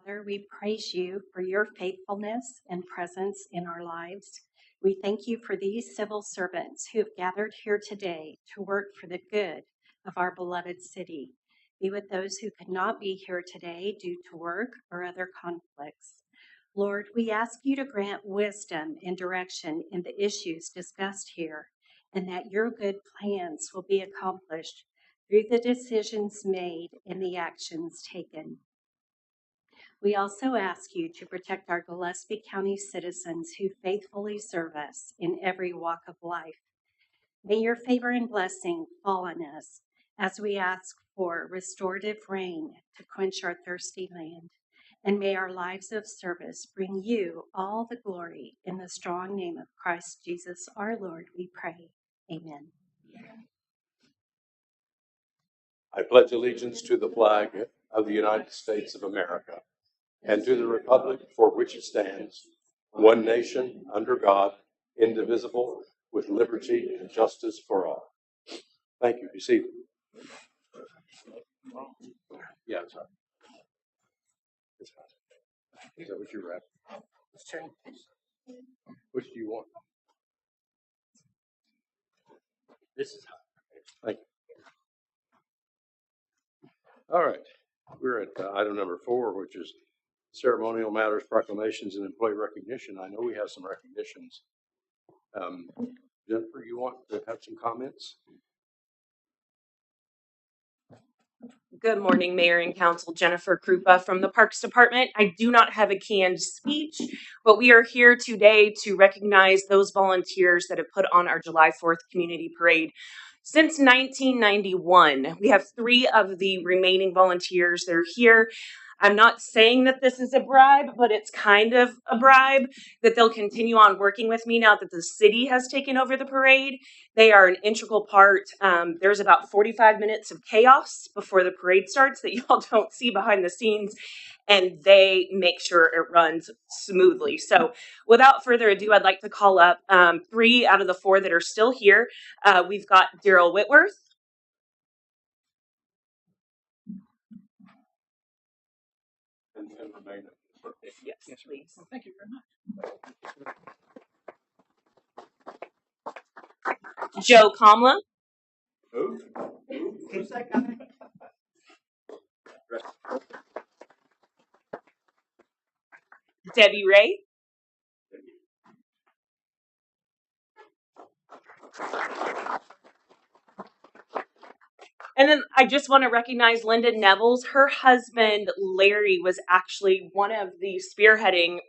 Father, we praise you for your faithfulness and presence in our lives. We thank you for these civil servants who have gathered here today to work for the good of our beloved city. Be with those who could not be here today due to work or other conflicts. Lord, we ask you to grant wisdom and direction in the issues discussed here, and that your good plans will be accomplished through the decisions made and the actions taken. We also ask you to protect our Gillespie County citizens who faithfully serve us in every walk of life. May your favor and blessing fall on us as we ask for restorative rain to quench our thirsty land. And may our lives of service bring you all the glory. In the strong name of Christ Jesus our Lord, we pray. Amen. I pledge allegiance to the flag of the United States of America and to the republic for which it stands, one nation, under God, indivisible, with liberty and justice for all. Thank you. Be seated. Yeah, sorry. Is that what you read? Let's change. Which do you want? This is hot. Thank you. All right. We're at item number 4, which is ceremonial matters, proclamations, and employee recognition. I know we have some recognitions. Jennifer, you want to have some comments? Good morning, Mayor and Council. Jennifer Krupa from the Parks Department. I do not have a canned speech, but we are here today to recognize those volunteers that have put on our July 4th Community Parade. Since 1991, we have 3 of the remaining volunteers that are here. I'm not saying that this is a bribe, but it's kind of a bribe that they'll continue on working with me now that the city has taken over the parade. They are an integral part. There's about 45 minutes of chaos before the parade starts that y'all don't see behind the scenes, and they make sure it runs smoothly. So without further ado, I'd like to call up 3 out of the 4 that are still here. We've got Daryl Whitworth. And remain. Yes, please. Well, thank you very much. Joe Comla. Who? Who's that guy? Debbie Ray. And then I just want to recognize Linda Nevels. Her husband, Larry, was actually one of the spearheading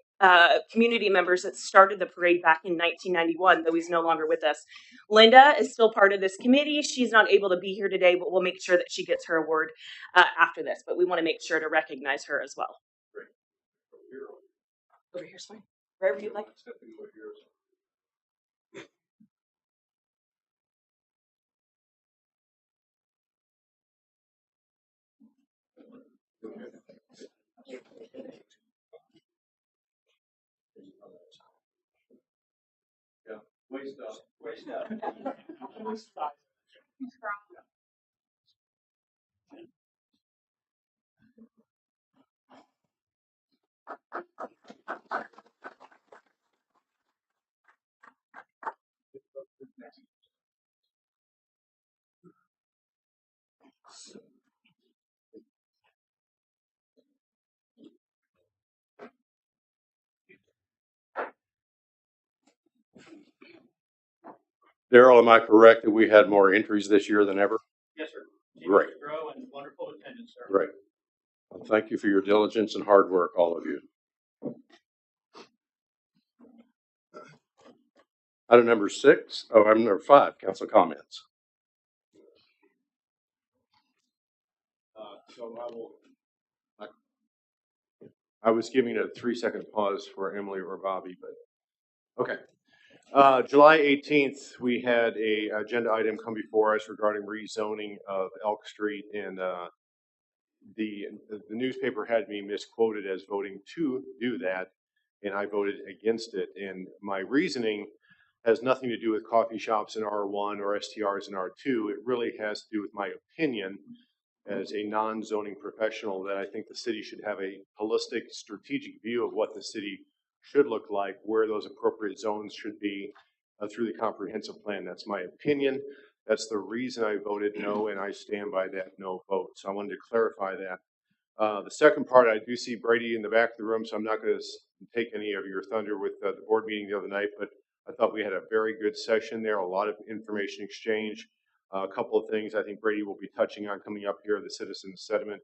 community members that started the parade back in 1991, though he's no longer with us. Linda is still part of this committee. She's not able to be here today, but we'll make sure that she gets her award after this. But we want to make sure to recognize her as well. Great. Over here's fine. Wherever you'd like. Yeah, waist up. Waist up. Daryl, am I correct that we had more entries this year than ever? Yes, sir. Great. Grow and wonderful attendance, sir. Great. Well, thank you for your diligence and hard work, all of you. Item number 6. Oh, item number 5, council comments. I was giving a 3-second pause for Emily or Bobby, but okay. July 18th, we had a agenda item come before us regarding rezoning of Elk Street, and the newspaper had me misquoted as voting to do that, and I voted against it. And my reasoning has nothing to do with coffee shops in R1 or STRs in R2. It really has to do with my opinion as a non-zoning professional that I think the city should have a holistic strategic view of what the city should look like, where those appropriate zones should be through the comprehensive plan. That's my opinion. That's the reason I voted no, and I stand by that no vote. So I wanted to clarify that. The second part, I do see Brady in the back of the room, so I'm not going to take any of your thunder with the board meeting the other night, but I thought we had a very good session there, a lot of information exchange. A couple of things I think Brady will be touching on coming up here, the citizen sentiment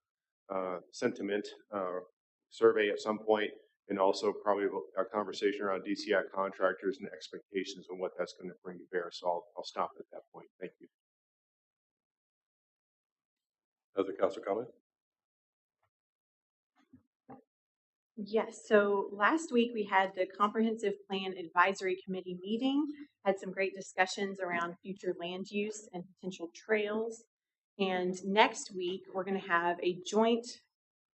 survey at some point, and also probably a conversation around DCI contractors and expectations and what that's going to bring to bear. So I'll stop at that point. Thank you. Other council comment? Yes, so last week we had the Comprehensive Plan Advisory Committee meeting, had some great discussions around future land use and potential trails. And next week, we're going to have a joint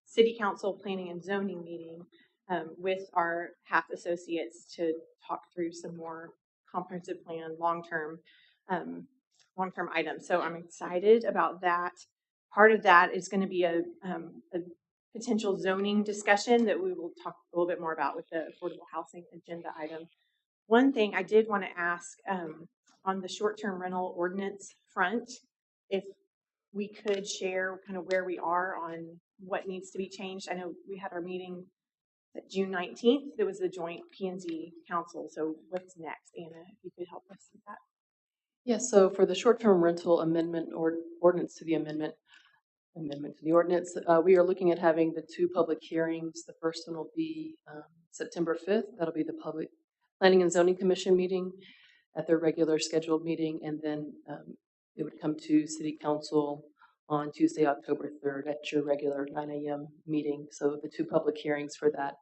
City Council Planning and Zoning meeting with our HAF associates to talk through some more comprehensive plan long-term items. So I'm excited about that. Part of that is going to be a potential zoning discussion that we will talk a little bit more about with the affordable housing agenda item. One thing I did want to ask on the short-term rental ordinance front, if we could share kind of where we are on what needs to be changed. I know we had our meeting at June 19th. There was the joint P&Z council. So what's next, Anna, if you could help us with that? Yes, so for the short-term rental amendment or ordinance to the amendment to the ordinance, we are looking at having the two public hearings. The first one will be September 5th. That'll be the Public Planning and Zoning Commission meeting at their regular scheduled meeting, and then it would come to City Council on Tuesday, October 3rd at your regular 9 a.m. meeting. So the two public hearings for that.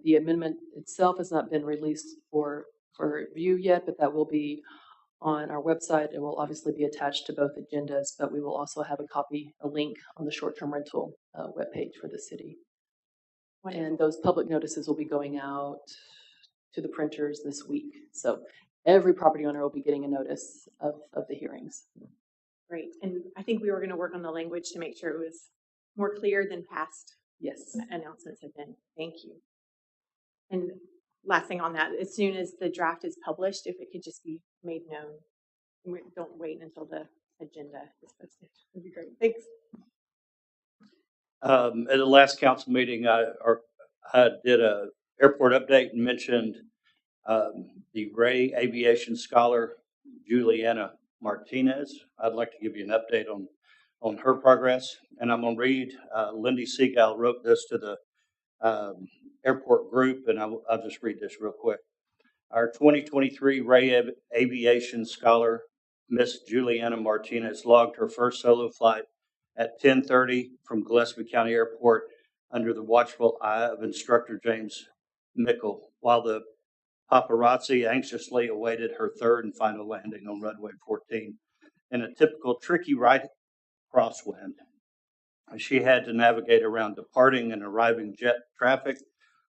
The amendment itself has not been released for review yet, but that will be on our website. It will obviously be attached to both agendas, but we will also have a link on the short-term rental webpage for the city. And those public notices will be going out to the printers this week. So every property owner will be getting a notice of the hearings. Great. And I think we were going to work on the language to make sure it was more clear than past announcements have been. Thank you. And last thing on that, as soon as the draft is published, if it could just be made known, and we don't wait until the agenda is posted. That'd be great. Thanks. At the last council meeting, I did a airport update and mentioned the Ray Aviation Scholar, Juliana Martinez. I'd like to give you an update on her progress, and I'm going to read. Lindy Seagal wrote this to the airport group, and I'll just read this real quick. Our 2023 Ray Aviation Scholar, Miss Juliana Martinez, logged her first solo flight at 10:30 from Gillespie County Airport under the watchful eye of instructor James Mickle, while the paparazzi anxiously awaited her third and final landing on runway 14 in a typical tricky right crosswind. She had to navigate around departing and arriving jet traffic,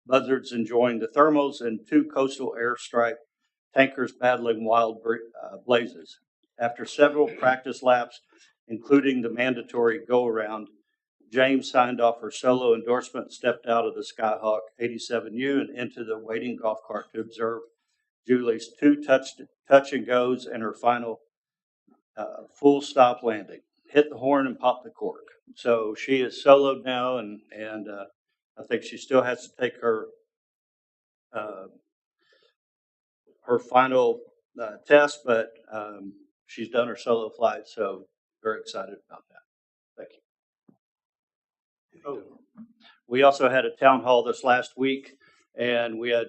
buzzards enjoying the thermals, and two coastal airstrike tankers battling wild blazes. After several practice laps, including the mandatory go-around, James signed off her solo endorsement, stepped out of the Skyhawk 87U and into the waiting golf cart to observe Julie's two touch and goes and her final full stop landing. Hit the horn and pop the cork. So she is soloed now, and I think she still has to take her final test, but she's done her solo flight, so very excited about that. Thank you. Oh, we also had a town hall this last week, and we had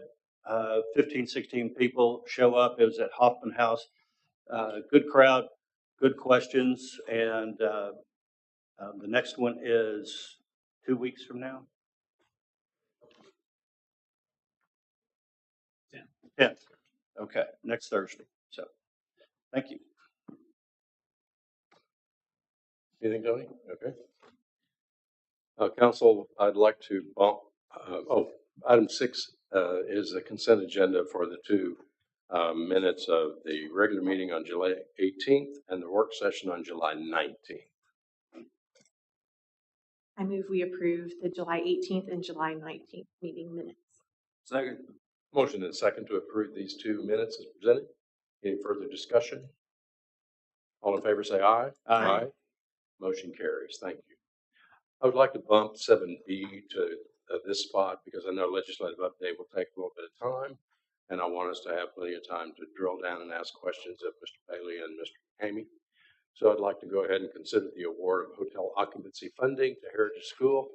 15, 16 people show up. It was at Hoffman House. Good crowd, good questions, and the next one is 2 weeks from now. 10th. Okay, next Thursday. So, thank you. Anything, Tony? Okay. Council, I'd like to bump. Item 6 is the consent agenda for the two minutes of the regular meeting on July 18th and the work session on July 19th. I move we approve the July 18th and July 19th meeting minutes. Second. Motion and second to approve these 2 minutes as presented. Any further discussion? All in favor say aye. Aye. Motion carries. Thank you. I would like to bump 7B to this spot because I know legislative update will take a little bit of time, and I want us to have plenty of time to drill down and ask questions of Mr. Bailey and Mr. Hamey. So I'd like to go ahead and consider the award of hotel occupancy funding to Heritage School.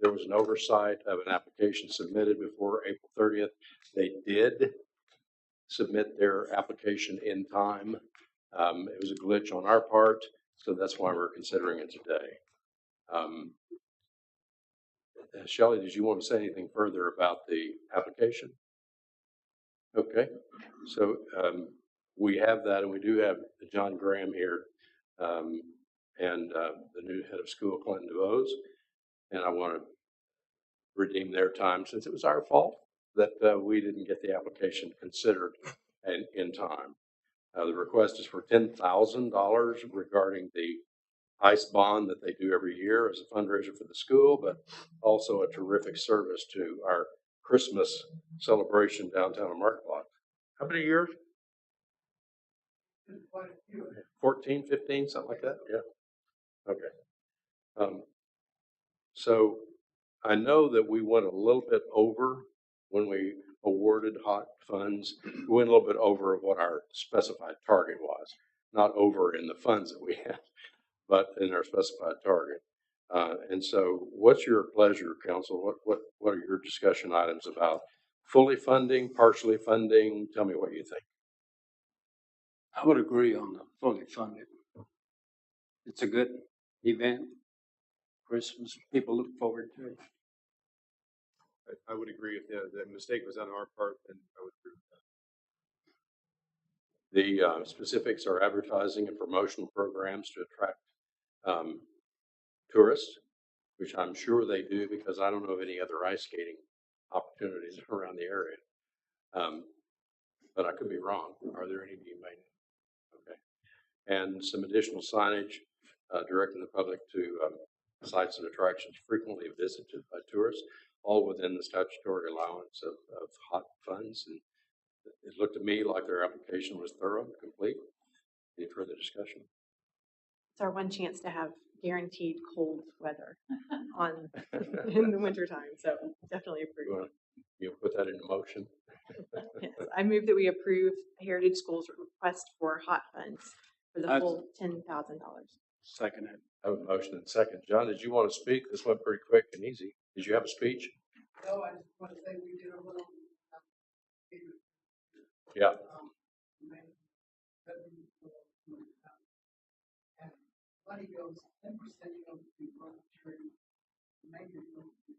There was an oversight of an application submitted before April 30th. They did submit their application in time. It was a glitch on our part, so that's why we're considering it today. Shelley, did you want to say anything further about the application? Okay, so we have that, and we do have John Graham here and the new head of school, Clinton DeVos, and I want to redeem their time since it was our fault that we didn't get the application considered in time. The request is for $10,000 regarding the ICE bond that they do every year as a fundraiser for the school, but also a terrific service to our Christmas celebration downtown in Mark Block. How many years? 14, 15, something like that? Yeah. Okay. So I know that we went a little bit over when we awarded hot funds. We went a little bit over what our specified target was, not over in the funds that we had, but in our specified target. And so what's your pleasure, council? What are your discussion items about fully funding, partially funding? Tell me what you think. I would agree on the fully funded. It's a good event. Christmas, people look forward to it. I would agree if the mistake was on our part, then I would agree with that. The specifics are advertising and promotional programs to attract tourists, which I'm sure they do because I don't know of any other ice skating opportunities around the area. But I could be wrong. Are there any you may know? Okay. And some additional signage directing the public to sites and attractions frequently visited by tourists, all within the statutory allowance of hot funds. And it looked to me like their application was thorough and complete. Any further discussion? It's our one chance to have guaranteed cold weather on in the wintertime, so definitely approve. You put that into motion? Yes, I move that we approve Heritage School's request for hot funds for the full $10,000. Second it. I have a motion and second. John, did you want to speak? This went pretty quick and easy. Did you have a speech? No, I just want to say we did a little. Yeah. And money goes, 10% goes to charity, maybe goes to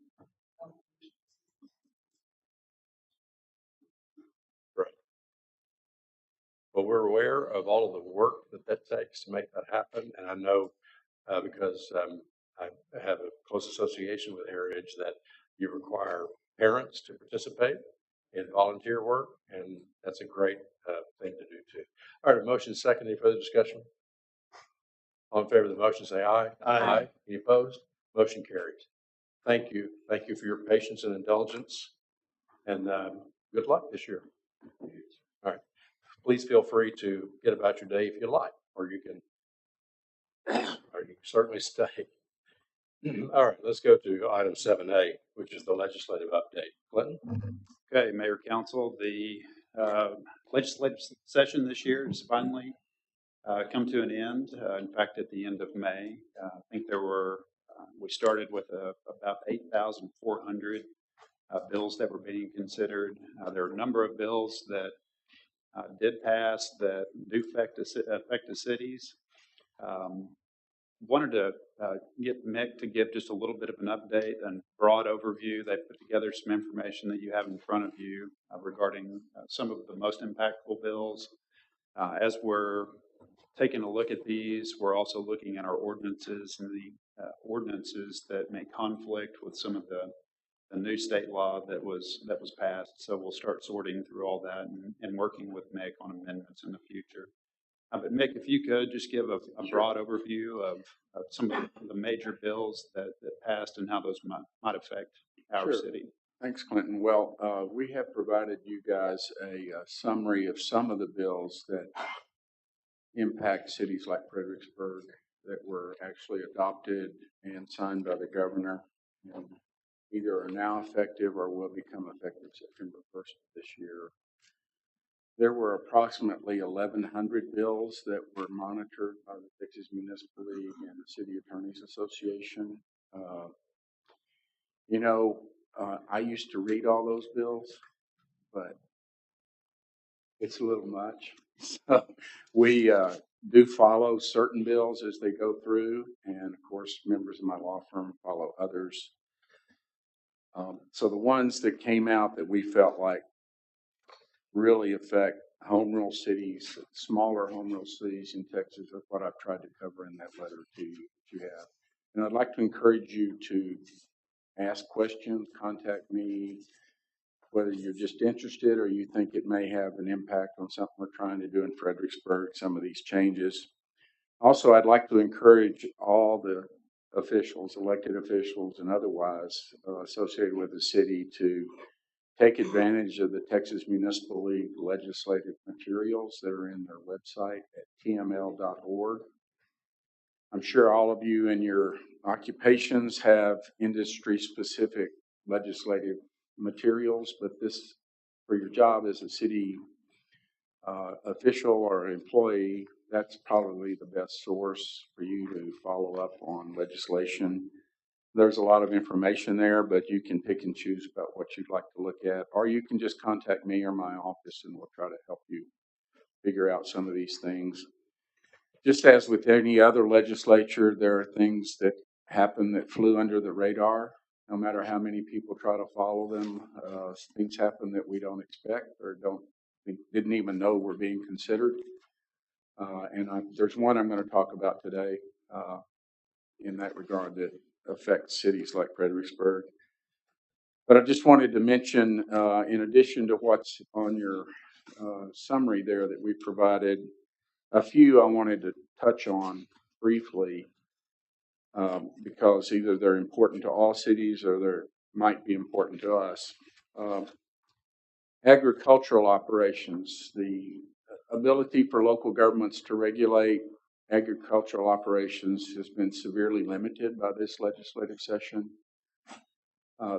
health. Right. Well, we're aware of all of the work that takes to make that happen. And I know because I have a close association with Heritage that you require parents to participate in volunteer work, and that's a great thing to do too. All right, motion second. Any further discussion? All in favor of the motion, say aye. Aye. Any opposed? Motion carries. Thank you. Thank you for your patience and indulgence, and good luck this year. All right. Please feel free to get about your day if you like, or you can certainly stay. All right, let's go to item 7A, which is the legislative update. Clinton? Okay, Mayor, Council, the legislative session this year has finally come to an end. In fact, at the end of May, I think we started with about 8,400 bills that were being considered. There are a number of bills that did pass that do affect the cities. Wanted to get Mick to give just a little bit of an update and broad overview. They put together some information that you have in front of you regarding some of the most impactful bills. As we're taking a look at these, we're also looking at our ordinances and the ordinances that may conflict with some of the new state law that was passed. So we'll start sorting through all that and working with Mick on amendments in the future. But Mick, if you could just give a broad overview of some of the major bills that passed and how those might affect our Sure. city. Thanks, Clinton. Well, we have provided you guys a summary of some of the bills that impact cities like Fredericksburg that were actually adopted and signed by the governor, and either are now effective or will become effective September 1st of this year. There were approximately 1,100 bills that were monitored by the Texas Municipal League and the City Attorneys Association. I used to read all those bills, but it's a little much. So we do follow certain bills as they go through, and of course, members of my law firm follow others. So the ones that came out that we felt like really affect home rule cities, smaller home rule cities in Texas, is what I've tried to cover in that letter to you that you have. And I'd like to encourage you to ask questions, contact me, whether you're just interested or you think it may have an impact on something we're trying to do in Fredericksburg, some of these changes. Also, I'd like to encourage all the officials, elected officials and otherwise associated with the city to take advantage of the Texas Municipal League legislative materials that are in their website at tml.org. I'm sure all of you in your occupations have industry-specific legislative materials, but this, for your job as a city official or employee, that's probably the best source for you to follow up on legislation. There's a lot of information there, but you can pick and choose about what you'd like to look at, or you can just contact me or my office and we'll try to help you figure out some of these things. Just as with any other legislature, there are things that happen that flew under the radar. No matter how many people try to follow them, things happen that we don't expect or didn't even know were being considered. There's one I'm going to talk about today in that regard that affects cities like Fredericksburg. But I just wanted to mention, in addition to what's on your summary there that we provided, a few I wanted to touch on briefly because either they're important to all cities or they might be important to us. Agricultural operations, the ability for local governments to regulate agricultural operations has been severely limited by this legislative session.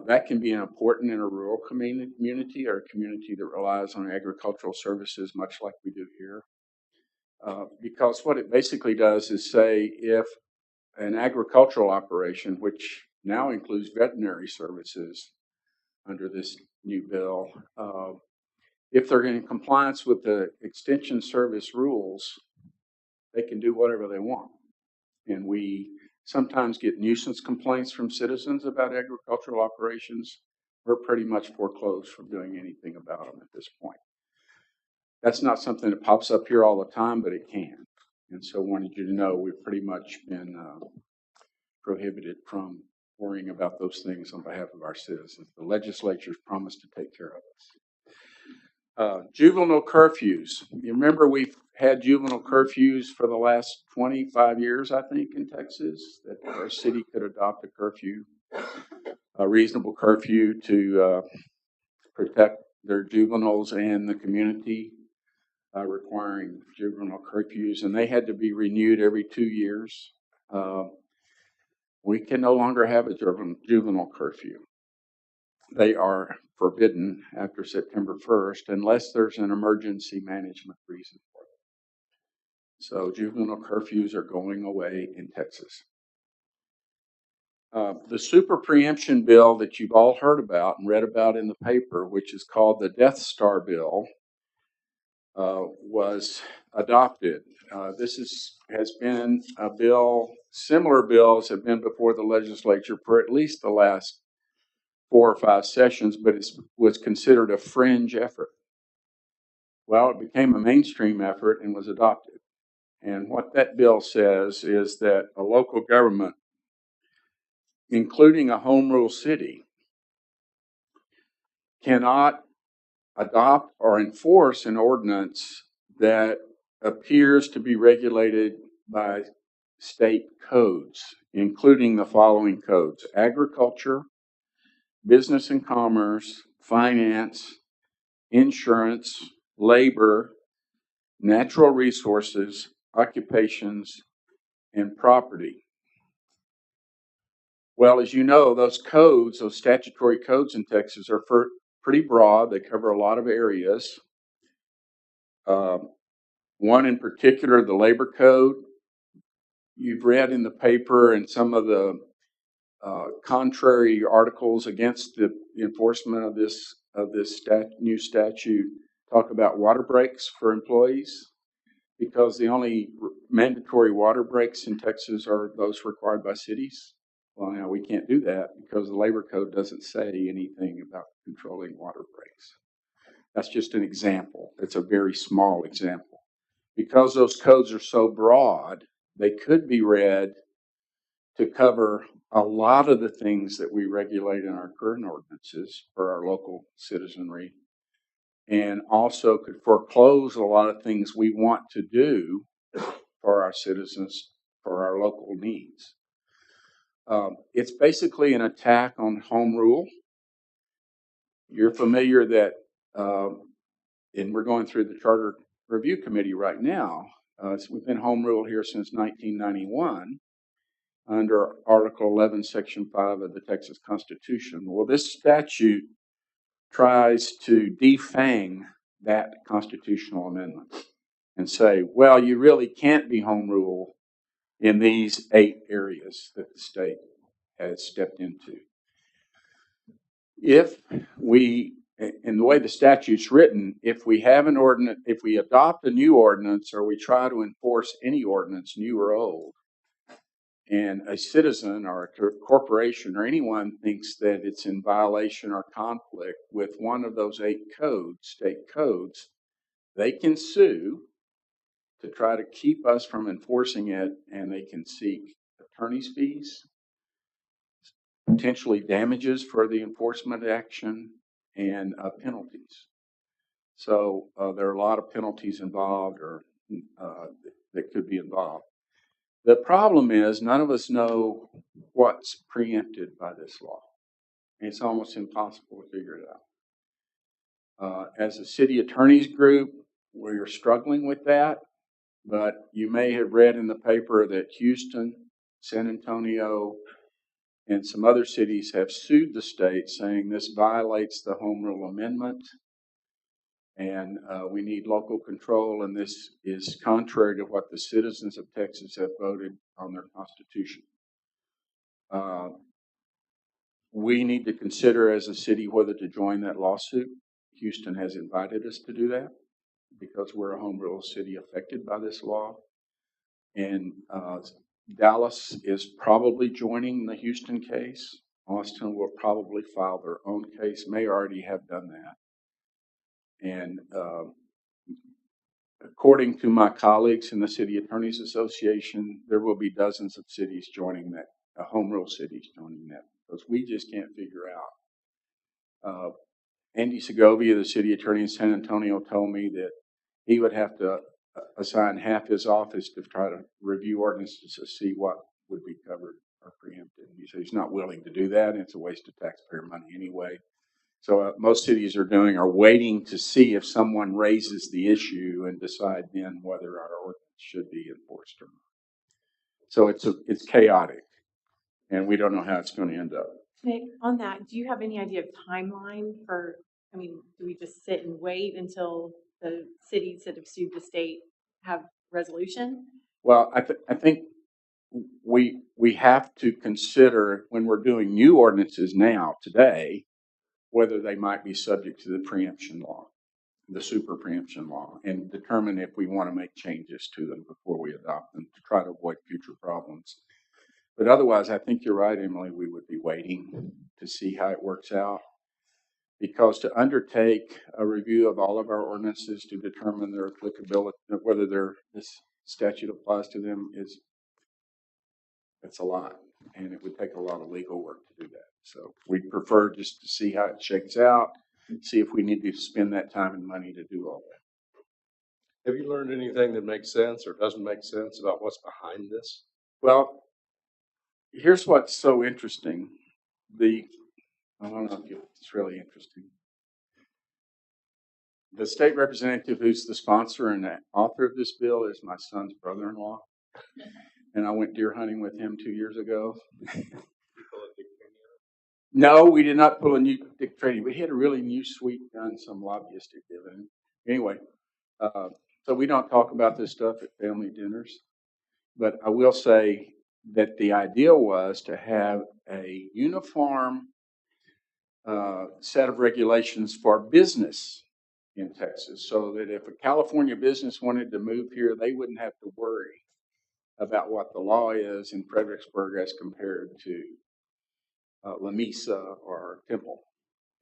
That can be important in a rural community or a community that relies on agricultural services, much like we do here. Because what it basically does is say if an agricultural operation, which now includes veterinary services under this new bill, if they're in compliance with the extension service rules, they can do whatever they want. And we sometimes get nuisance complaints from citizens about agricultural operations. We're pretty much foreclosed from doing anything about them at this point. That's not something that pops up here all the time, but it can. And so I wanted you to know we've pretty much been prohibited from worrying about those things on behalf of our citizens. The legislature's promised to take care of us. Juvenile curfews. You remember we've had juvenile curfews for the last 25 years, I think, in Texas, that our city could adopt a curfew, a reasonable curfew to protect their juveniles and the community, requiring juvenile curfews, and they had to be renewed every 2 years. We can no longer have a juvenile curfew. They are forbidden after September 1st unless there's an emergency management reason for it. So juvenile curfews are going away in Texas. The super preemption bill that you've all heard about and read about in the paper, which is called the Death Star bill, was adopted. This has been a bill, similar bills have been before the legislature for at least the last 4 or 5 sessions, but it was considered a fringe effort. Well, it became a mainstream effort and was adopted. And what that bill says is that a local government, including a home rule city, cannot adopt or enforce an ordinance that appears to be regulated by state codes, including the following codes: agriculture, business and commerce, finance, insurance, labor, natural resources, occupations, and property. Well, as you know, those codes, those statutory codes in Texas are pretty broad. They cover a lot of areas. One in particular, the labor code, you've read in the paper and some of the contrary articles against the enforcement of this new statute talk about water breaks for employees, because the only mandatory water breaks in Texas are those required by cities. Well, now we can't do that because the labor code doesn't say anything about controlling water breaks. That's just an example. It's a very small example. Because those codes are so broad, they could be read to cover a lot of the things that we regulate in our current ordinances for our local citizenry, and also could foreclose a lot of things we want to do for our citizens, for our local needs. It's basically an attack on home rule. You're familiar that, and we're going through the Charter Review Committee right now. We've been home rule here since 1991 under Article 11, Section 5 of the Texas Constitution. Well, this statute tries to defang that constitutional amendment and say, well, you really can't be home rule in these 8 areas that the state has stepped into. If we, in the way the statute's written, if we have an ordinance, if we adopt a new ordinance or we try to enforce any ordinance, new or old, and a citizen or a corporation or anyone thinks that it's in violation or conflict with one of those 8 codes, state codes, they can sue to try to keep us from enforcing it, and they can seek attorney's fees, potentially damages for the enforcement action, and penalties. So there are a lot of penalties involved or that could be involved. The problem is none of us know what's preempted by this law. It's almost impossible to figure it out. As a city attorneys group, we're struggling with that, but you may have read in the paper that Houston, San Antonio, and some other cities have sued the state saying this violates the Home Rule Amendment, and we need local control, and this is contrary to what the citizens of Texas have voted on their constitution. We need to consider as a city whether to join that lawsuit. Houston has invited us to do that because we're a home rule city affected by this law. And Dallas is probably joining the Houston case. Austin will probably file their own case, may already have done that. And according to my colleagues in the City Attorneys Association, there will be dozens of cities joining that, home rule cities joining that, because we just can't figure out. Andy Segovia, the city attorney in San Antonio, told me that he would have to assign half his office to try to review ordinances to see what would be covered or preempted. He said he's not willing to do that, and it's a waste of taxpayer money anyway. So most cities are waiting to see if someone raises the issue and decide then whether our ordinance should be enforced or not. So it's chaotic, and we don't know how it's going to end up. Nick, on that, do you have any idea of timeline for, I mean, do we just sit and wait until the cities that have sued the state have resolution? Well, I think we have to consider when we're doing new ordinances now, today, whether they might be subject to the preemption law, the super preemption law, and determine if we want to make changes to them before we adopt them to try to avoid future problems. But otherwise, I think you're right, Emily, we would be waiting to see how it works out. Because to undertake a review of all of our ordinances to determine their applicability, whether this statute applies to them, it's a lot. And it would take a lot of legal work to do that. So we'd prefer just to see how it shakes out, see if we need to spend that time and money to do all that. Have you learned anything that makes sense or doesn't make sense about what's behind this? Well, here's what's so interesting. I don't know if it's really interesting. The state representative who's the sponsor and the author of this bill is my son's brother-in-law. And I went deer hunting with him 2 years ago. No, we did not pull a new Dick Cheney. We had a really new sweet gun some lobbyist had given. Anyway, so we don't talk about this stuff at family dinners. But I will say that the idea was to have a uniform set of regulations for business in Texas, so that if a California business wanted to move here, they wouldn't have to worry about what the law is in Fredericksburg as compared to La Mesa or Temple.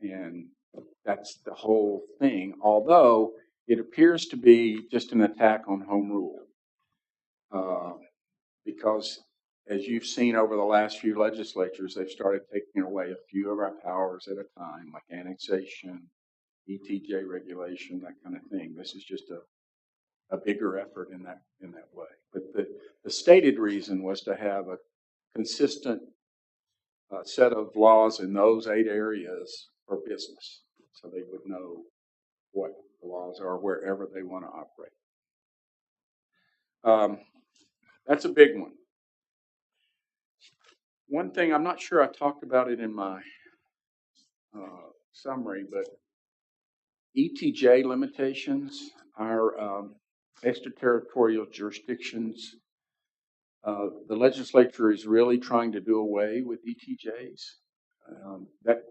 And that's the whole thing, although it appears to be just an attack on home rule. Because as you've seen over the last few legislatures, they've started taking away a few of our powers at a time, like annexation, ETJ regulation, that kind of thing. This is just a bigger effort in that way. But the stated reason was to have a consistent set of laws in those 8 areas for business, so they would know what the laws are wherever they want to operate. That's a big one. One thing, I'm not sure I talked about it in my summary, but ETJ limitations, our extraterritorial jurisdictions, the legislature is really trying to do away with ETJs. That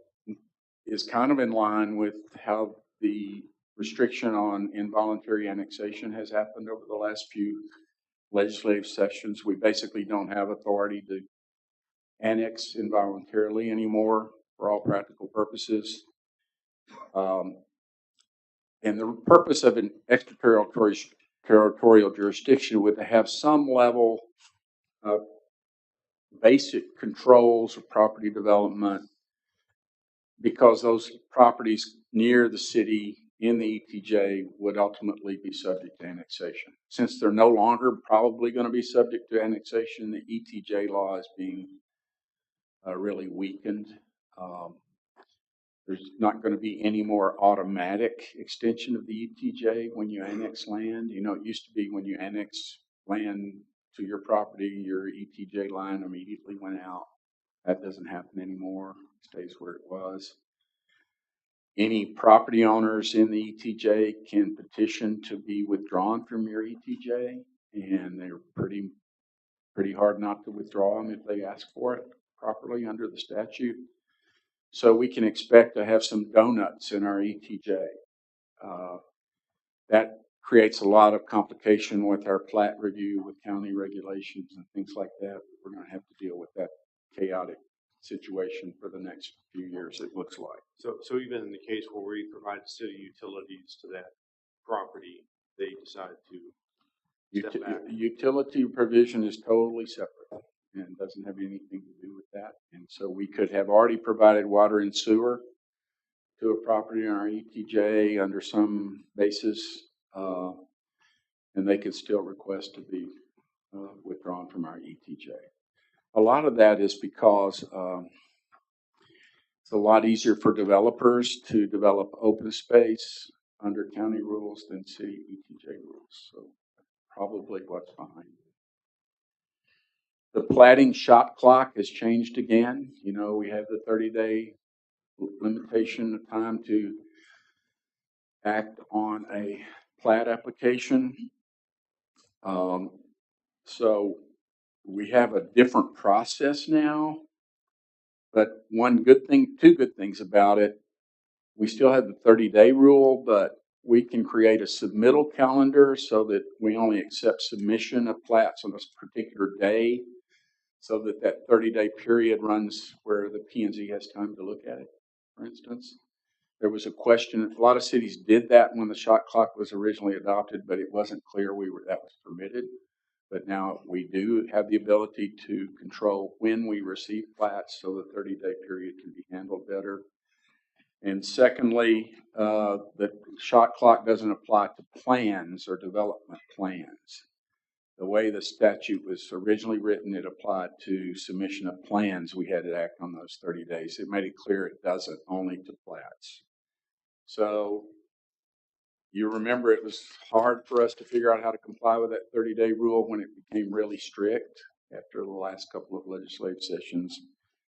is kind of in line with how the restriction on involuntary annexation has happened over the last few legislative sessions. We basically don't have authority to annex involuntarily anymore for all practical purposes. And the purpose of an extraterritorial jurisdiction would have some level of basic controls of property development, because those properties near the city in the ETJ would ultimately be subject to annexation. Since they're no longer probably going to be subject to annexation, the ETJ law is being really weakened. There's not going to be any more automatic extension of the ETJ when you annex land. You know, it used to be when you annex land to your property, your ETJ line immediately went out. That doesn't happen anymore. It stays where it was. Any property owners in the ETJ can petition to be withdrawn from your ETJ, and they're pretty hard not to withdraw them if they ask for it properly under the statute. So we can expect to have some donuts in our ETJ. That creates a lot of complication with our plat review, with county regulations and things like that. We're going to have to deal with that chaotic situation for the next few years, it looks like. So even in the case where we provide city utilities to that property, they decide to step back. Utility provision is totally separate and doesn't have anything to do with that. And so we could have already provided water and sewer to a property in our ETJ under some basis, and they could still request to be withdrawn from our ETJ. A lot of that is because it's a lot easier for developers to develop open space under county rules than city ETJ rules. So probably what's behind it. The platting shot clock has changed again. You know, we have the 30-day limitation of time to act on a plat application. So we have a different process now, but two good things about it. We still have the 30-day rule, but we can create a submittal calendar so that we only accept submission of plats on a particular day, so that 30-day period runs where the P&Z has time to look at it, for instance. There was a question, a lot of cities did that when the shot clock was originally adopted, but it wasn't clear that was permitted. But now we do have the ability to control when we receive plats, so the 30-day period can be handled better. And secondly, the shot clock doesn't apply to plans or development plans. The way the statute was originally written, it applied to submission of plans. We had to act on those 30 days. It made it clear it doesn't, only to plats. So you remember it was hard for us to figure out how to comply with that 30-day rule when it became really strict after the last couple of legislative sessions.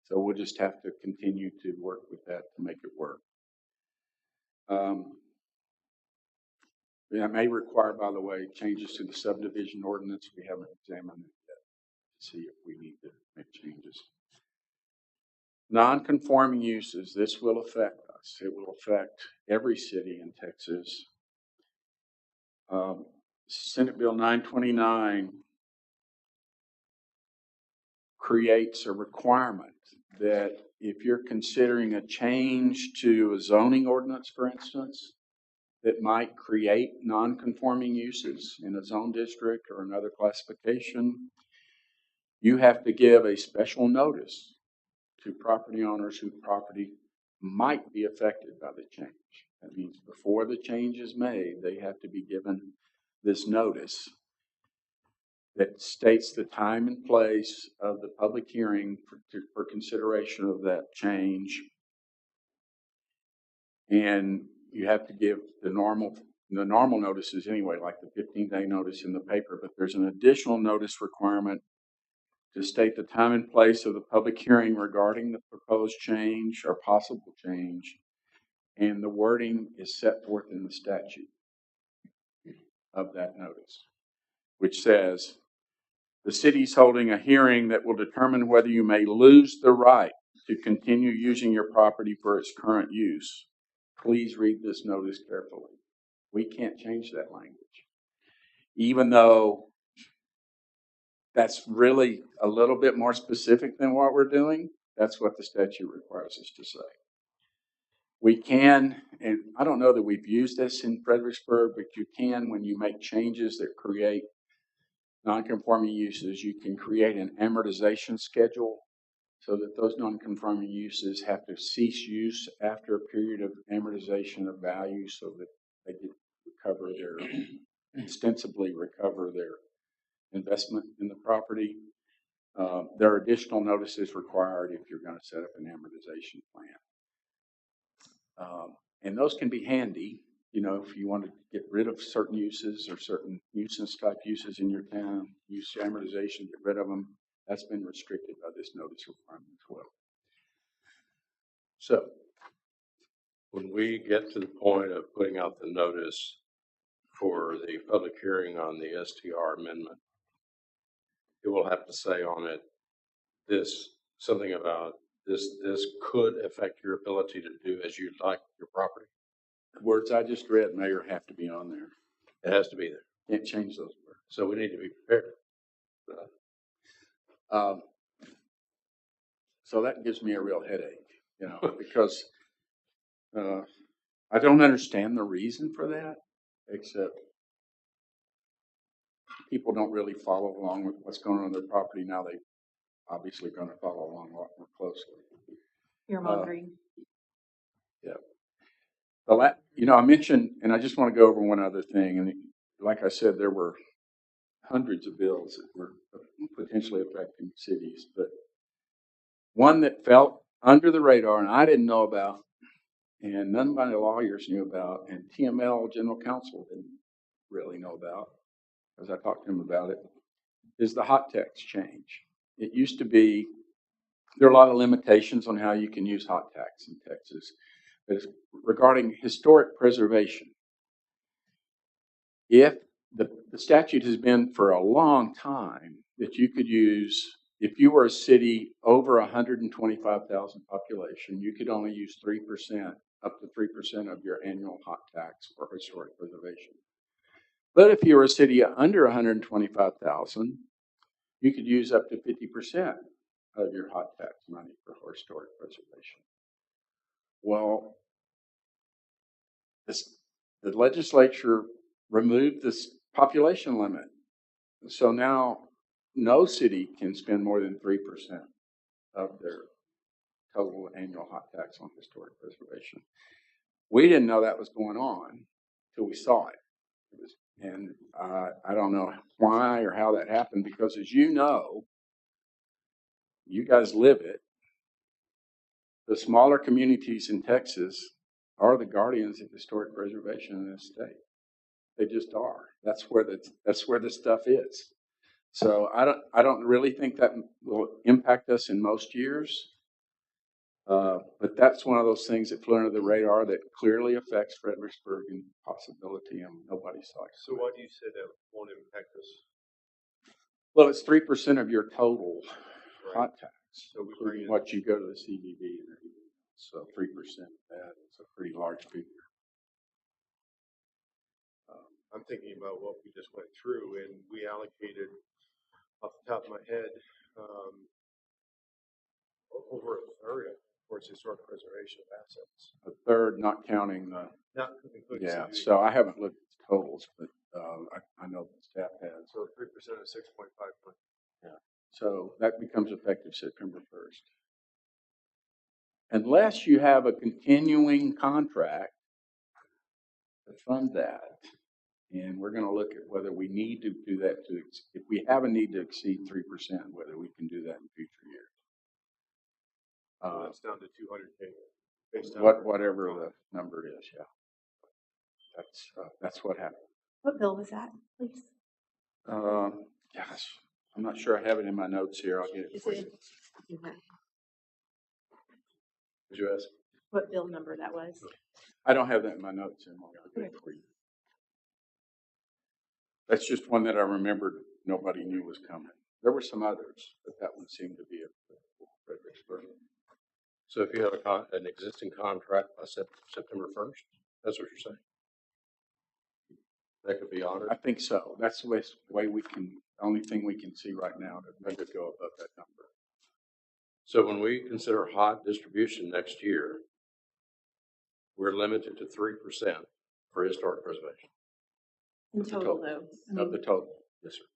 So we'll just have to continue to work with that to make it work. That may require, by the way, changes to the subdivision ordinance. We haven't examined it yet to see if we need to make changes. Non-conforming uses, this will affect us. It will affect every city in Texas. Senate Bill 929 creates a requirement that if you're considering a change to a zoning ordinance, for instance, that might create non-conforming uses in a zone district or another classification, you have to give a special notice to property owners whose property might be affected by the change. That means before the change is made, they have to be given this notice that states the time and place of the public hearing for consideration of that change. And you have to give the normal notices anyway, like the 15-day notice in the paper, but there's an additional notice requirement to state the time and place of the public hearing regarding the proposed change or possible change. And the wording is set forth in the statute of that notice, which says, the city's holding a hearing that will determine whether you may lose the right to continue using your property for its current use. Please read this notice carefully. We can't change that language. Even though that's really a little bit more specific than what we're doing, that's what the statute requires us to say. We can, and I don't know that we've used this in Fredericksburg, but you can, when you make changes that create non-conforming uses, you can create an amortization schedule so that those non-conforming uses have to cease use after a period of amortization of value so that they can recover their, ostensibly recover their investment in the property. There are additional notices required if you're going to set up an amortization plan. And those can be handy, you know, if you want to get rid of certain uses or certain nuisance type uses in your town, use amortization, get rid of them. That's been restricted by this notice requirement as well. So when we get to the point of putting out the notice for the public hearing on the STR amendment, it will have to say on it something about this could affect your ability to do as you'd like your property. The words I just read, Mayor, have to be on there. It has to be there. Can't change those words. So we need to be prepared. So that gives me a real headache, you know, because I don't understand the reason for that, except people don't really follow along with what's going on their property. Now they obviously going to follow along a lot more closely. Fear mongering. Yeah. Well, you know, I mentioned, and I just want to go over one other thing. And like I said, there were hundreds of bills that were potentially affecting cities, but one that fell under the radar and I didn't know about, and none of my lawyers knew about, and TML General Counsel didn't really know about, as I talked to him about it, is the hot tax change. It used to be, there are a lot of limitations on how you can use hot tax in Texas. But regarding historic preservation, if the statute has been for a long time that you could use, if you were a city over 125,000 population, you could only use 3%, up to 3% of your annual hot tax for historic preservation. But if you were a city under 125,000, you could use up to 50% of your hot tax money for historic preservation. Well, the legislature removed this population limit. So now no city can spend more than 3% of their total annual hot tax on historic preservation. We didn't know that was going on till we saw it. And I don't know why or how that happened, because as you know, you guys live it. The smaller communities in Texas are the guardians of historic preservation in this state. They just are. That's where the stuff is. So I don't really think that will impact us in most years. But that's one of those things that flew under the radar that clearly affects Fredericksburg and possibility, and nobody saw it. So why do you say that won't impact us? Well, it's 3% of your total hot tax, So we bring including in, what you go to the CBD and everything. So 3% of that is a pretty large figure. I'm thinking about what we just went through, and we allocated, off the top of my head, over a third towards historic preservation of assets. A third, not counting the, Not including yeah, CBD. so I haven't looked at the totals, but I know the staff has. So 3% of 6.5 million. Yeah. So that becomes effective September 1st. Unless you have a continuing contract to fund that, and we're going to look at whether we need to do that if we have a need to exceed 3%, whether we can do that in future years. So that's down to 200K. Based on Whatever the number is, yeah. That's what happened. What bill was that, please? Gosh, I'm not sure I have it in my notes here. I'll get it Is for it? you. Okay. Did you ask? What bill number that was? I don't have that in my notes anymore. I'll get it for you. That's just one that I remembered nobody knew was coming. There were some others, but that one seemed to be a Fredericksburg. So if you have an existing contract by September 1st, that's what you're saying? That could be honored? I think so. That's the way we can, the only thing we can see right now that could go above that number. So when we consider hot distribution next year, we're limited to 3% for historic preservation. In total, though. I mean, Of the total. Yes, sir.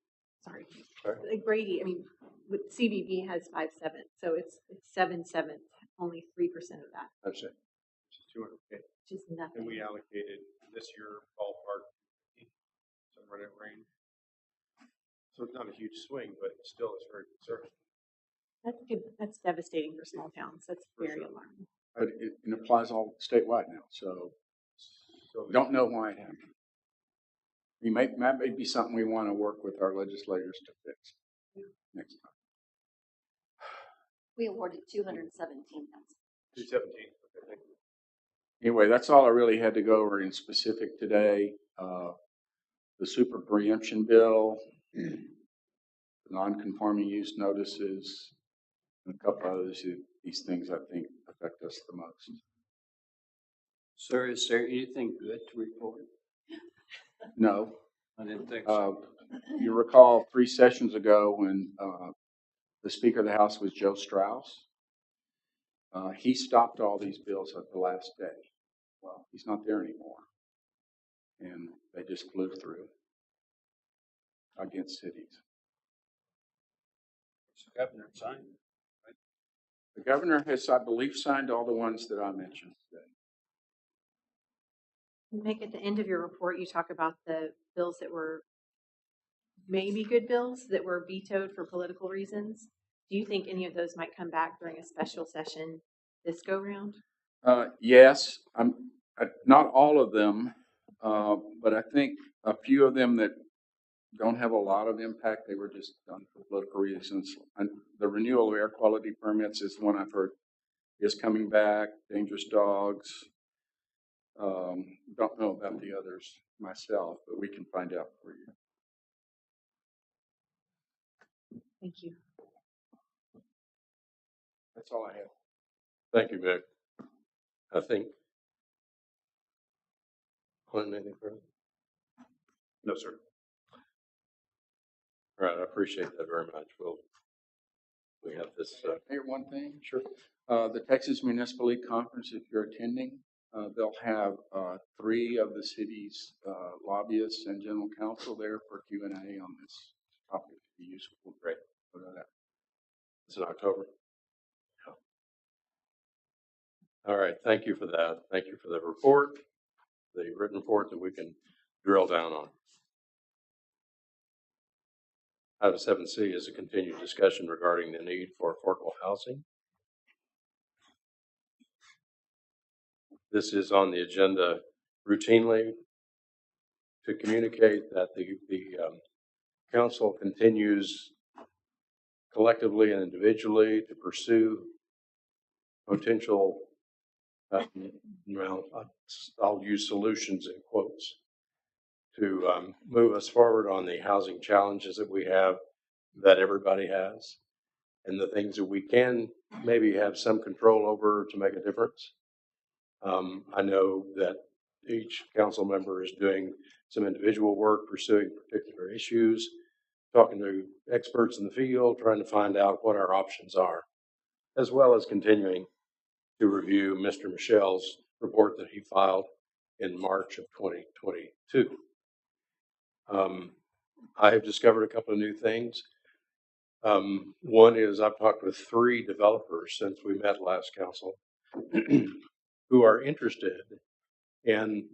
sorry. Sorry? Like Brady, I mean, with CBB has 5/7, so it's 7/7, only 3% of that, That's it. Which is 200K. which is nothing. And we allocated this year ballpark, somewhere in that range. So it's not a huge swing, but still it's very conservative. That's good. That's devastating for small towns. That's very alarming. But it applies all statewide now, so we don't know why it happened. That may be something we want to work with our legislators to fix next time. We awarded 217,000. 217. Okay, thank you. Anyway, that's all I really had to go over in specific today. The super preemption bill, the non-conforming use notices, and a couple others. These things I think affect us the most. Sir, is there anything good to report? No. I didn't think so. You recall 3 sessions ago when the Speaker of the House was Joe Strauss. He stopped all these bills at the last day. Well, he's not there anymore. And they just flew through against cities. The governor signed. The governor has, I believe, signed all the ones that I mentioned today. Mick, at the end of your report, you talk about the bills that were maybe good bills that were vetoed for political reasons. Do you think any of those might come back during a special session this go round? Yes, not all of them, but I think a few of them that don't have a lot of impact, they were just done for political reasons. And the renewal of air quality permits is one I've heard is coming back. Dangerous dogs. Don't know about the others myself, but we can find out for you. Thank you. That's all I have. Thank you, Vic. I think. Clinton, anything further? No, sir. All right, I appreciate that very much. We have this. Here, one thing. Sure. The Texas Municipal League Conference, if you're attending, they'll have 3 of the city's lobbyists and general counsel there for Q&A on this topic. It'd be useful. Great. It's in October. All right, thank you for that. Thank you for the report, the written report that we can drill down on. Item 7C is a continued discussion regarding the need for affordable housing. This is on the agenda routinely to communicate that the council continues collectively and individually to pursue potential, I'll use solutions in quotes, to move us forward on the housing challenges that we have, that everybody has, and the things that we can maybe have some control over to make a difference. I know that each council member is doing some individual work, pursuing particular issues, talking to experts in the field, trying to find out what our options are, as well as continuing to review Mr. Michelle's report that he filed in March of 2022. I have discovered a couple of new things. One is I've talked with 3 developers since we met last council who are interested in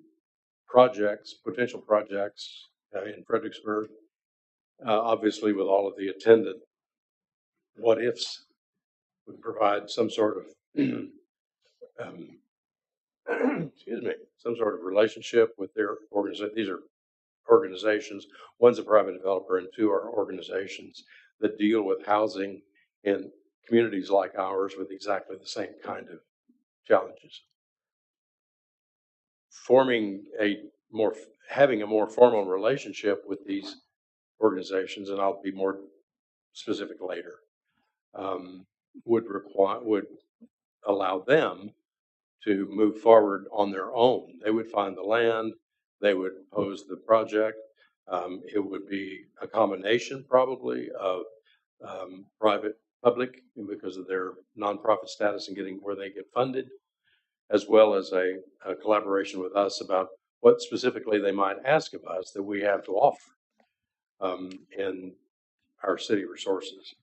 projects, potential projects in Fredericksburg, obviously with all of the attendant what ifs, would provide some sort of excuse me, some sort of relationship with their organization. These are organizations. One's a private developer, and 2 are organizations that deal with housing in communities like ours with exactly the same kind of challenges. Having a more formal relationship with these organizations, and I'll be more specific later, would allow them to move forward on their own. They would find the land, they would pose the project. It would be a combination probably of private, public, because of their nonprofit status and getting where they get funded, as well as a collaboration with us about what specifically they might ask of us that we have to offer in our city resources.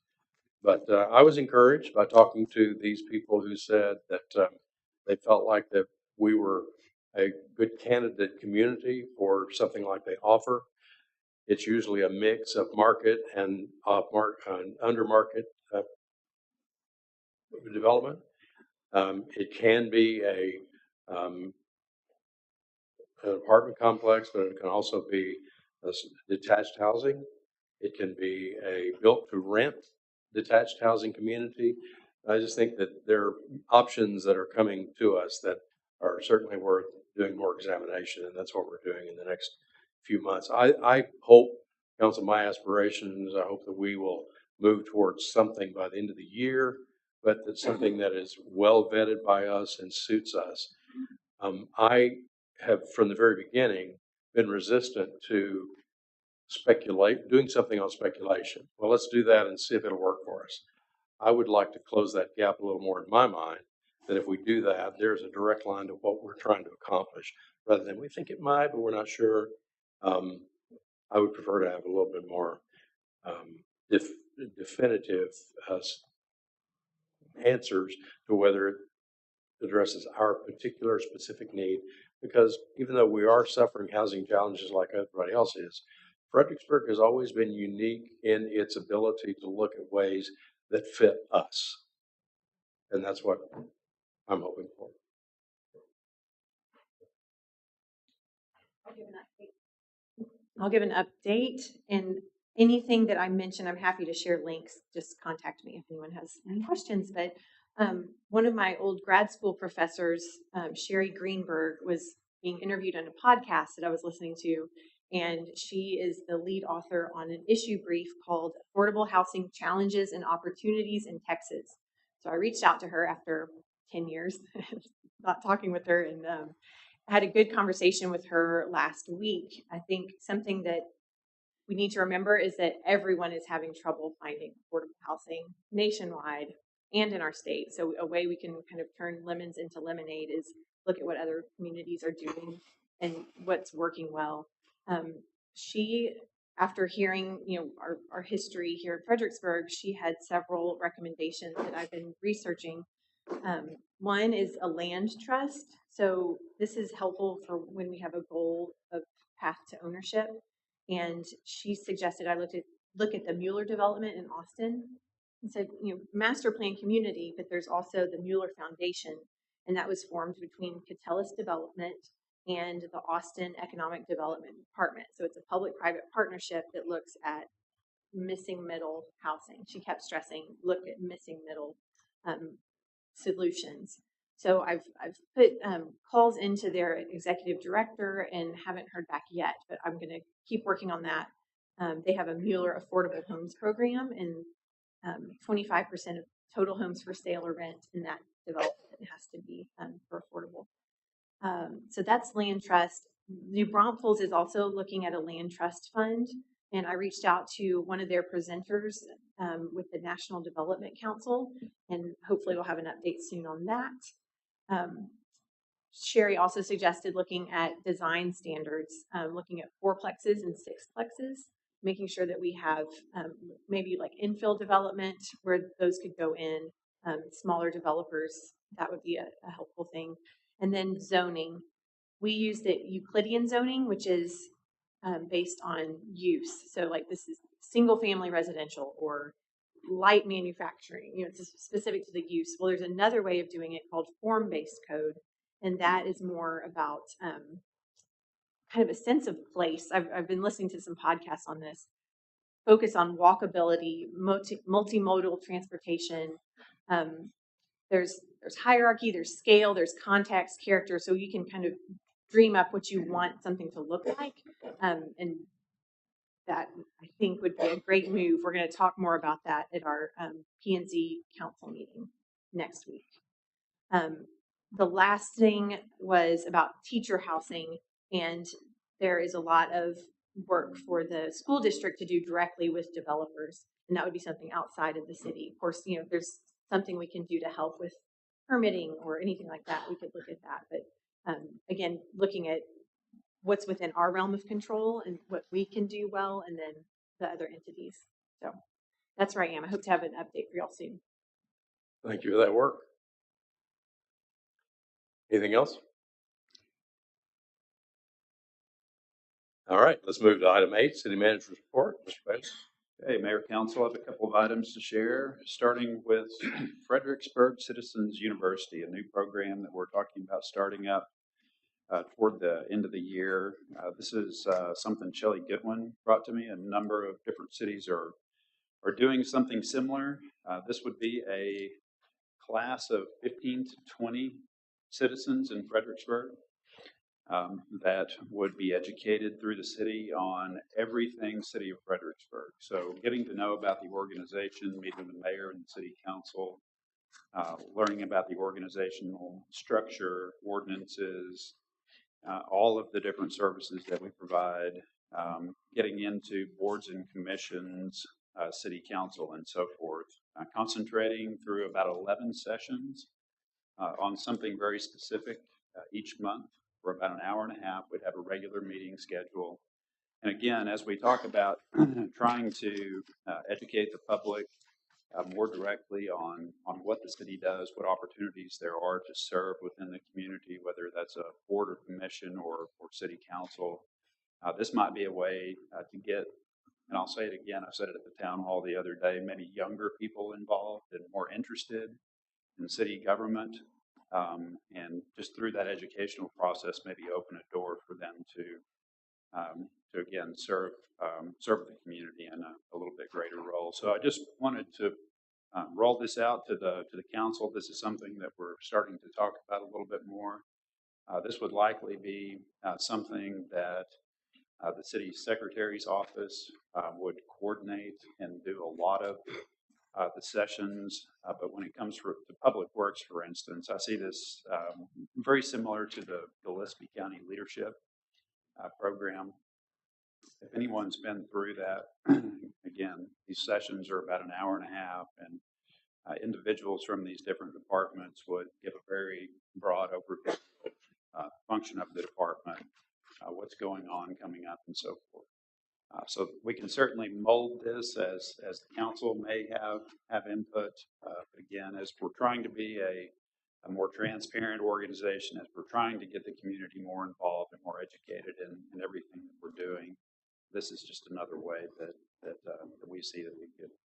But I was encouraged by talking to these people who said that they felt like that we were a good candidate community for something like they offer. It's usually a mix of market and under market development. It can be an apartment complex, but it can also be detached housing. It can be a built to rent detached housing community. I just think that there are options that are coming to us that are certainly worth doing more examination, and that's what we're doing in the next few months. I hope, council, my aspirations, I hope that we will move towards something by the end of the year, but that's something that is well vetted by us and suits us. I have, from the very beginning, been resistant to doing something on speculation. Well, let's do that and see if it'll work for us. I would like to close that gap a little more in my mind, that if we do that, there's a direct line to what we're trying to accomplish, rather than we think it might, but we're not sure. I would prefer to have a little bit more definitive answers to whether it addresses our particular specific need, because even though we are suffering housing challenges like everybody else is, Fredericksburg has always been unique in its ability to look at ways that fit us. And that's what I'm hoping for. I'll give an update, and anything that I mention, I'm happy to share links. Just contact me if anyone has any questions. But one of my old grad school professors, Sherry Greenberg, was being interviewed on a podcast that I was listening to, and she is the lead author on an issue brief called Affordable Housing Challenges and Opportunities in Texas. So I reached out to her after 10 years, not talking with her, and had a good conversation with her last week. I think something that we need to remember is that everyone is having trouble finding affordable housing nationwide and in our state. So a way we can kind of turn lemons into lemonade is look at what other communities are doing and what's working well. She, after hearing our history here in Fredericksburg, she had several recommendations that I've been researching One is a land trust. So this is helpful for when we have a goal of path to ownership. And she suggested I look at the Mueller development in Austin and said, master plan community, but there's also the Mueller Foundation, and that was formed between Catellus Development and the Austin Economic Development Department. So it's a public-private partnership that looks at missing middle housing. She kept stressing, look at missing middle solutions. So I've put calls into their executive director and haven't heard back yet, but I'm going to keep working on that. They have a Mueller Affordable Homes program, and 25% of total homes for sale or rent in that development has to be for affordable. So that's land trust. New Braunfels is also looking at a land trust fund, and I reached out to one of their presenters with the National Development Council, and hopefully we'll have an update soon on that. Sherry also suggested looking at design standards, looking at 4plexes and 6plexes, making sure that we have maybe like infill development where those could go in, smaller developers, that would be a helpful thing. And then zoning. We use the Euclidean zoning, which is based on use. So like this is single family residential or light manufacturing, it's specific to the use. Well, there's another way of doing it called form-based code, and that is more about kind of a sense of place. I've been listening to some podcasts on this, focus on walkability, multimodal transportation. There's hierarchy, there's scale, there's context, character, so you can kind of dream up what you want something to look like. And that, I think, would be a great move. We're going to talk more about that at our P&Z council meeting next week. The last thing was about teacher housing, and there is a lot of work for the school district to do directly with developers, and that would be something outside of the city. Of course, if there's something we can do to help with permitting or anything like that, we could look at that. But again, looking at what's within our realm of control and what we can do well, and then the other entities. So that's where I am. I hope to have an update for y'all soon. Thank you for that work. Anything else? All right, let's move to item 8, City Manager's Report. Mr. Bates. Hey, Mayor, Council, I have a couple of items to share, starting with Fredericksburg Citizens University, a new program that we're talking about starting up toward the end of the year. This is something Shelley Goodwin brought to me. A number of different cities are doing something similar. This would be a class of 15 to 20 citizens in Fredericksburg that would be educated through the city on everything City of Fredericksburg. So getting to know about the organization, meeting the mayor and the city council, learning about the organizational structure, ordinances, all of the different services that we provide, getting into boards and commissions, city council, and so forth, concentrating through about 11 sessions on something very specific each month for about an hour and a half. We'd have a regular meeting schedule. And again, as we talk about trying to educate the public more directly on what the city does, what opportunities there are to serve within the community, whether that's a board or commission or city council, this might be a way to get, and I'll say it again, I said it at the town hall the other day, many younger people involved and more interested in city government. And just through that educational process, maybe open a door for them to again serve the community in a little bit greater role. So I just wanted to roll this out to the council. This is something that we're starting to talk about a little bit more. This would likely be something that the city secretary's office would coordinate and do a lot of the sessions, but when it comes to public works, for instance, I see this very similar to the Gillespie County Leadership Program. If anyone's been through that, again, these sessions are about an hour and a half, and individuals from these different departments would give a very broad overview of function of the department, what's going on coming up, and so forth. So we can certainly mold this as the council may have input. But again, as we're trying to be a more transparent organization, as we're trying to get the community more involved and more educated in everything that we're doing, this is just another way that we see that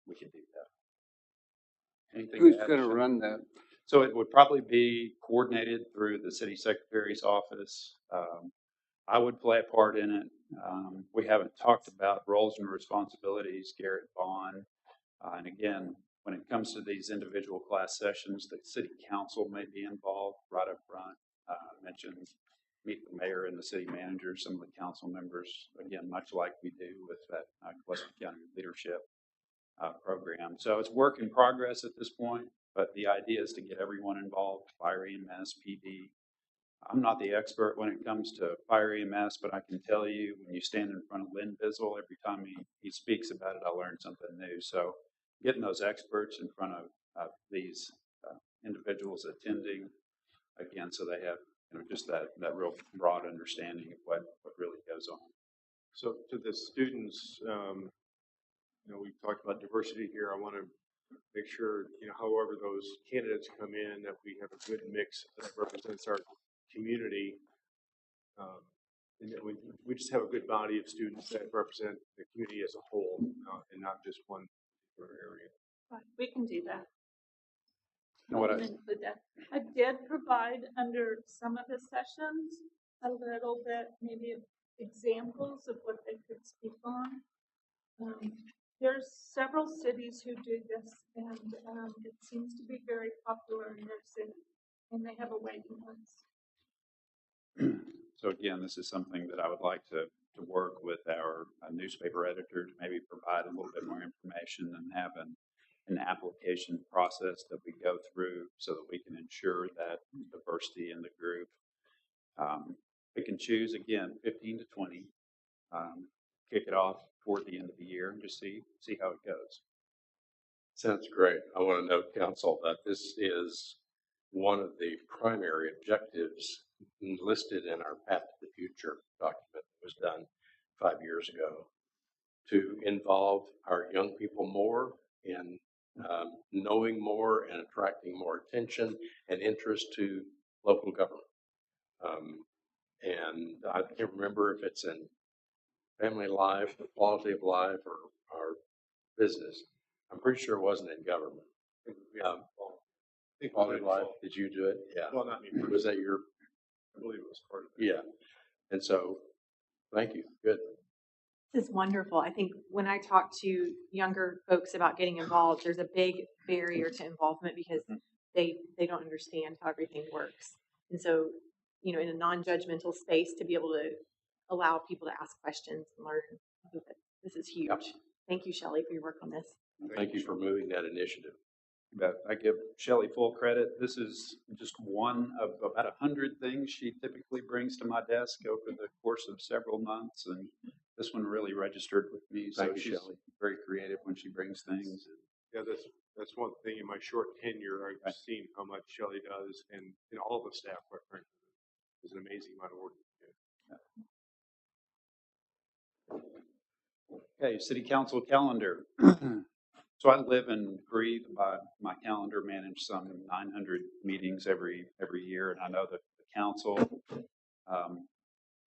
we could do that. Anything Who's to add, going to Sean? run that? So it would probably be coordinated through the city secretary's office. I would play a part in it. We haven't talked about roles and responsibilities, Garrett Vaughn. And again, when it comes to these individual class sessions, the city council may be involved right up front. I mentioned meet the mayor and the city manager, some of the council members, again, much like we do with that Gillespie County leadership program. So it's work in progress at this point, but the idea is to get everyone involved, fire EMS, PD. I'm not the expert when it comes to fire EMS, but I can tell you when you stand in front of Lynn Bizzle, every time he speaks about it, I learn something new. So getting those experts in front of these individuals attending, again, so they have just that real broad understanding of what really goes on. So to the students, we've talked about diversity here. I want to make sure, however those candidates come in, that we have a good mix that represents our community. And that we just have a good body of students that represent the community as a whole, and not just one particular area. Right, we can do that. You know what I did provide under some of the sessions a little bit, maybe examples of what they could speak on. There's several cities who do this, and it seems to be very popular in their city, and they have a waiting list. So again, this is something that I would like to work with our newspaper editor to maybe provide a little bit more information and have an application process that we go through so that we can ensure that diversity in the group. We can choose, again, 15 to 20, kick it off toward the end of the year and just see how it goes. Sounds great. I want to note, council, that this is one of the primary objectives listed in our Path to the Future document that was done 5 years ago, to involve our young people more in knowing more and attracting more attention and interest to local government. And I can't remember if it's in family life, or quality of life, or business. I'm pretty sure it wasn't in government. Quality of life. Did you do it? Yeah. Well, not me. Was that your? I believe it was part of it. Yeah. And so, thank you. Good. This is wonderful. I think when I talk to younger folks about getting involved, there's a big barrier to involvement because they don't understand how everything works. And so, in a non-judgmental space, to be able to allow people to ask questions and learn, I think that this is huge. Yep. Thank you, Shelley, for your work on this. Thank you for moving that initiative. But I give Shelley full credit. This is just one of about 100 things she typically brings to my desk over the course of several months, and this one really registered with me. So Thank you, she's Shelley. very creative when she brings things. Yeah, that's one thing in my short tenure I've seen how much Shelley does, and all of the staff, quite frankly, is an amazing amount of work. Okay, city council calendar. So I live and breathe by my calendar, manage some 900 meetings every year, and I know that the council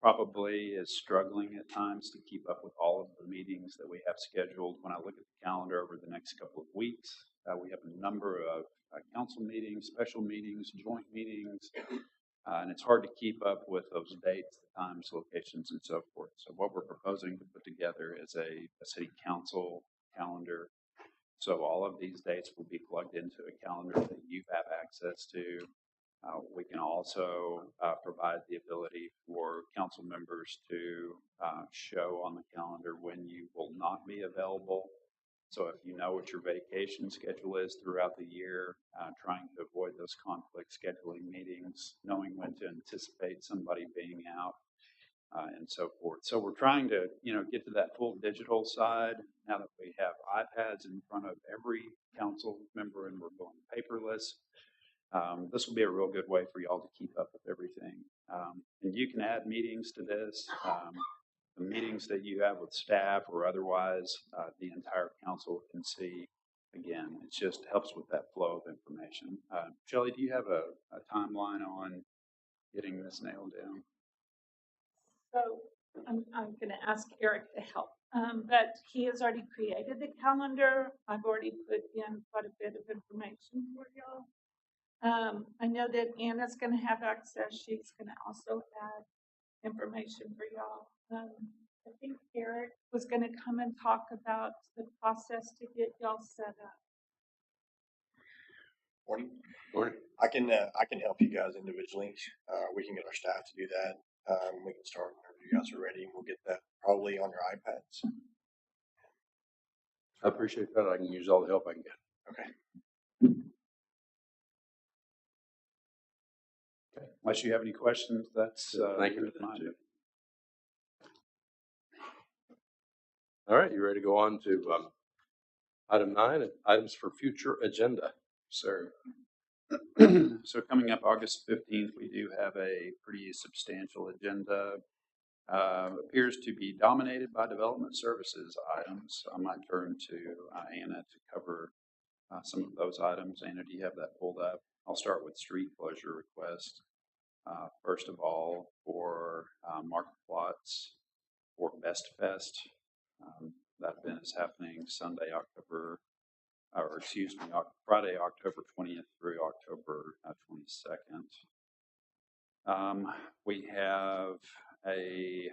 probably is struggling at times to keep up with all of the meetings that we have scheduled. When I look at the calendar over the next couple of weeks, we have a number of council meetings, special meetings, joint meetings, and it's hard to keep up with those dates, the times, locations, and so forth. So what we're proposing to put together is a city council calendar. So all of these dates will be plugged into a calendar that you have access to. We can also provide the ability for council members to show on the calendar when you will not be available. So if you know what your vacation schedule is throughout the year, trying to avoid those conflict scheduling meetings, knowing when to anticipate somebody being out, and so forth. So we're trying to, get to that full digital side now that we have iPads in front of every council member and we're going paperless. This will be a real good way for y'all to keep up with everything. And you can add meetings to this. the meetings that you have with staff or otherwise, the entire council can see. Again, it just helps with that flow of information. Shelley, do you have a timeline on getting this nailed down? So I'm going to ask Eric to help. But he has already created the calendar. I've already put in quite a bit of information for y'all. I know that Anna's going to have access. She's going to also add information for y'all. I think Eric was going to come and talk about the process to get y'all set up. Morning. Morning. I can help you guys individually. We can get our staff to do that. We can start whenever you guys are ready. We'll get that probably on your iPads. I appreciate that. I can use all the help I can get. Okay. Okay. Unless you have any questions, that's Thank you good for that, mine. too. All right, you ready to go on to item 9, items for future agenda? Sir. So coming up August 15th, we do have a pretty substantial agenda. Appears to be dominated by development services items. I might turn to Anna to cover some of those items. Anna, do you have that pulled up? I'll start with street closure request. First of all, for market plots for Best Fest. That event is happening Friday, October 20th through October 22nd. We have a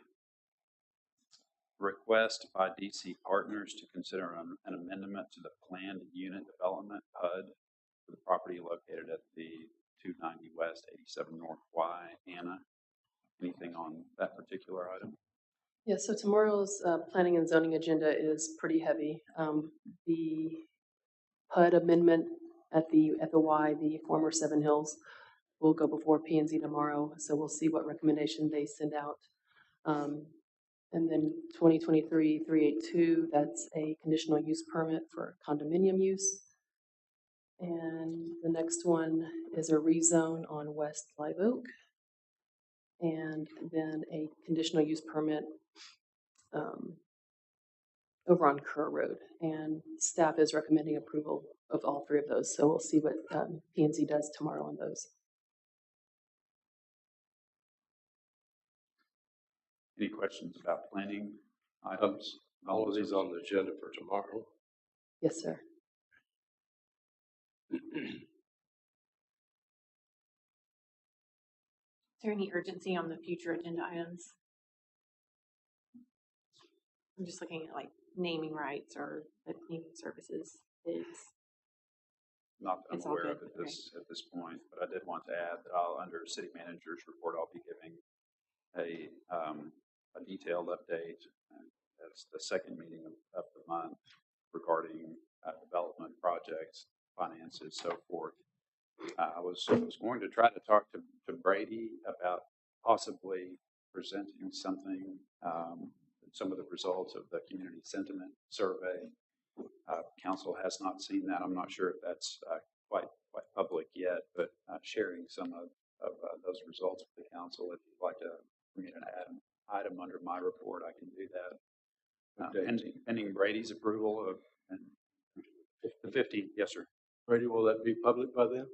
request by DC Partners to consider an amendment to the planned unit development PUD for the property located at the 290 West, 87 North Y. Anna, anything on that particular item? Yeah, so tomorrow's planning and zoning agenda is pretty heavy. The PUD amendment at the Y, the former Seven Hills, will go before P&Z tomorrow, so we'll see what recommendation they send out. And then 2023-382, that's a conditional use permit for condominium use. And the next one is a rezone on West Live Oak. And then a conditional use permit over on Kerr Road. And staff is recommending approval of all 3 of those. So we'll see what P&Z does tomorrow on those. Any questions about planning items? All of these on the agenda for tomorrow. Yes, sir. Is there any urgency on the future agenda items? I'm just looking at like naming rights or the cleaning services bids. Not that It's I'm all aware of good. at this point, but I did want to add that under city manager's report, I'll be giving a detailed update as the second meeting of the month regarding development projects, finances, so forth. I was going to try to talk to Brady about possibly presenting something, some of the results of the community sentiment survey. Council has not seen that. I'm not sure if that's quite public yet, but sharing some of those results with the council. If you'd like to bring an item under my report, I can do that. Pending Brady's approval of the 15th. Yes, sir. Brady, will that be public by then?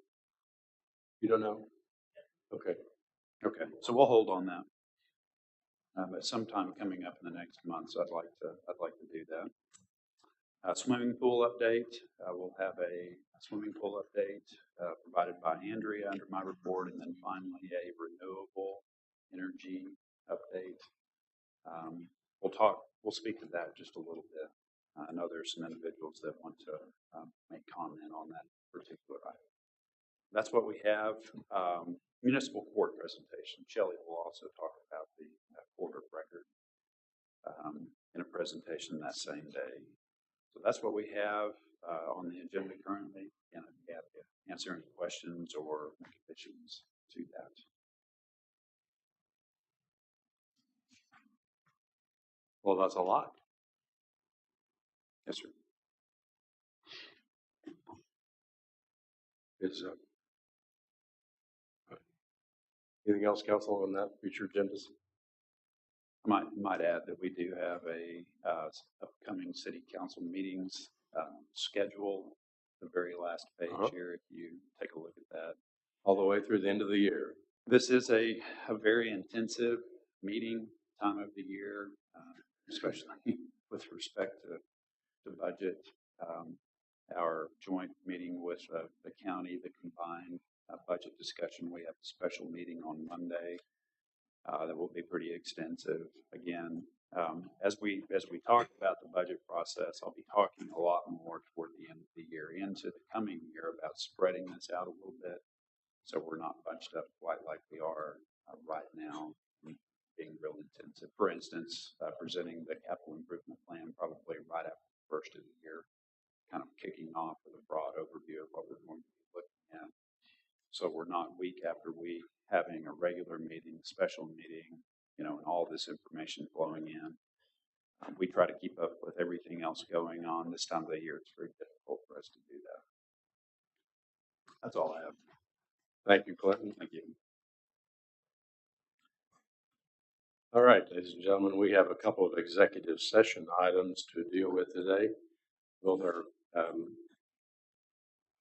You don't know? Okay. Okay, so we'll hold on that. But sometime coming up in the next month, so I'd like to do that. Swimming pool update. We'll have a swimming pool update provided by Andrea under my report, and then finally a renewable energy update. We'll speak to that just a little bit. I know there's some individuals that want to make comment on that particular item. That's what we have. Municipal court presentation. Shelley will also talk about the court of record in a presentation that same day. So that's what we have on the agenda currently, and I'd be happy to answer any questions or additions to that. Well, that's a lot. Yes, sir. Is anything else, council, on that future agendas? I might add that we do have a upcoming city council meetings schedule, the very last page here, if you take a look at that. All the way through the end of the year. This is a very intensive meeting time of the year, especially with respect to budget. Our joint meeting with the county, the combined budget discussion, we have a special meeting on Monday that will be pretty extensive. Again, as we talk about the budget process, I'll be talking a lot more toward the end of the year into the coming year about spreading this out a little bit, so we're not bunched up quite like we are right now, being real intensive. For instance, presenting the capital improvement plan probably right after the first of the year, kind of kicking off with a broad overview of what we're going to be looking at. So we're not week after week having a regular meeting, special meeting, and all this information flowing in. We try to keep up with everything else going on this time of the year. It's very difficult for us to do that. That's all I have. Thank you, Clinton. Thank you. All right, ladies and gentlemen, we have a couple of executive session items to deal with today. Both are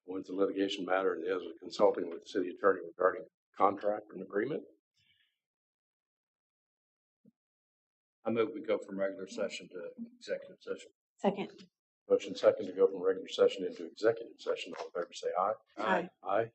one's a litigation matter and the other is consulting with the city attorney regarding contract and agreement. I move we go from regular session to executive session. Second. Motion second to go from regular session into executive session. All in favor say aye. Aye. Aye.